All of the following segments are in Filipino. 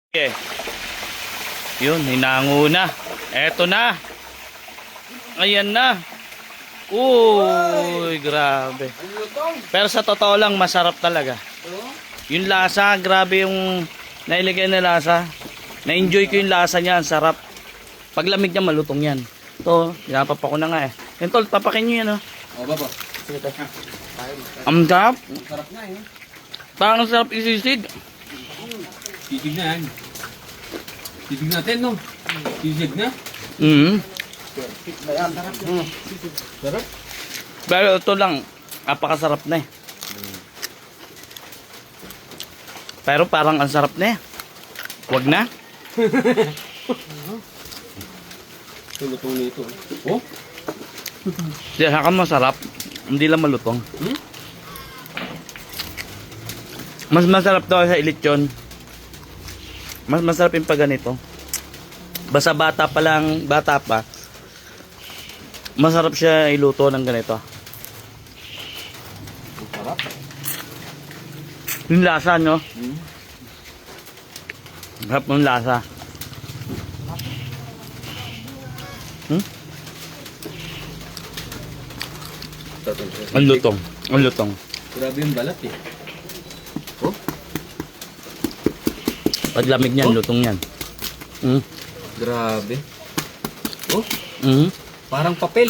Okay. Yun, hinango na. Eto na. Ayan na. Uy, grabe. Pero sa totoo lang, masarap talaga. Yung lasa, grabe yung nailagay na lasa. Na-enjoy ko yung lasa niya, ang sarap. Paglamig niya, malutong yan. Ito, pinapapa ko na nga eh. Yan tol, tapakin nyo yan oh. O, baba. Ang sarap. Sarap na eh. Parang sarap isisid. Sisig na yan. Sisig natin, no? Sisig na. Sarap. Pero ito lang, napakasarap na eh. Pero parang ang sarap na eh. Wag na. Tulutong nito. Oh? Di, saka masarap. Hindi lang malutong. Mas masarap daw sa ilitsyon. Mas masarap yung pag ganito. Basta bata pa lang, bata pa. Masarap siya iluto ng ganito. Sarap. Yung lasa, no? Sarap ng lasa. Ang lutong. Ang lutong. Grabe yung balat eh. Oh? Paglamig niyan, Oh. lutong yan. Grabe. Oh? Mm. Parang papel.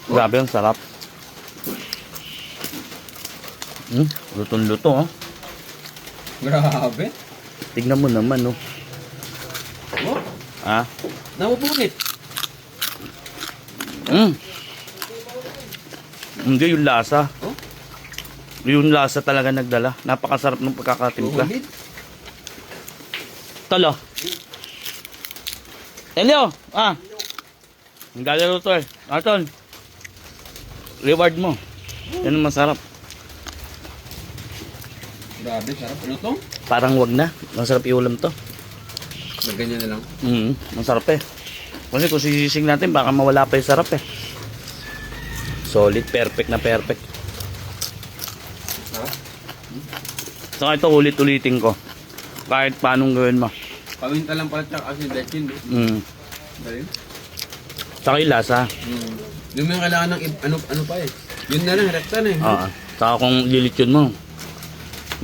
Grabe, ang sarap. Lutong-luto, oh. Grabe. Tignan mo naman, oh. Oh? Ah. Napupunit. Hindi, yung lasa. Oh? Yung lasa talaga nagdala. Napakasarap ng pagkakatimpla. Tuhulid. Tolo. Elio, ah. Ang galero to eh. Aton. Reward mo. Yan ang masarap. Grabe, sarap. Ano to? Parang wag na. Masarap iulam to. Ganyan na lang. Masarap eh. Kasi kung sisising natin, baka mawala pa yung sarap eh. Solid, perfect na perfect. Sarap. Saka ito ulit-ulitin ko. Kahit paanong gawin mo. Pawinta lang pala tsaka kasi dechin. Dali. Saka yung lasa. Yung may kailangan ng ano pa eh. Yun na lang, rekta na eh. Oo. Saka kung lilitsyon mo,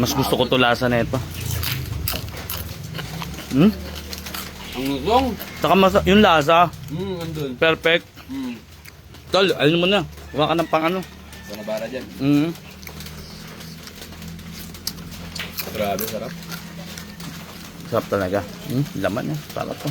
mas gusto ko to lasa na ito. Ang lutong. Saka yung lasa, Andun. perfect. Tol, alin mo na. Huwag ka ng pang ano. Banabara dyan. Grabe, sarap. Sarap talaga. Laman eh. Sarap to.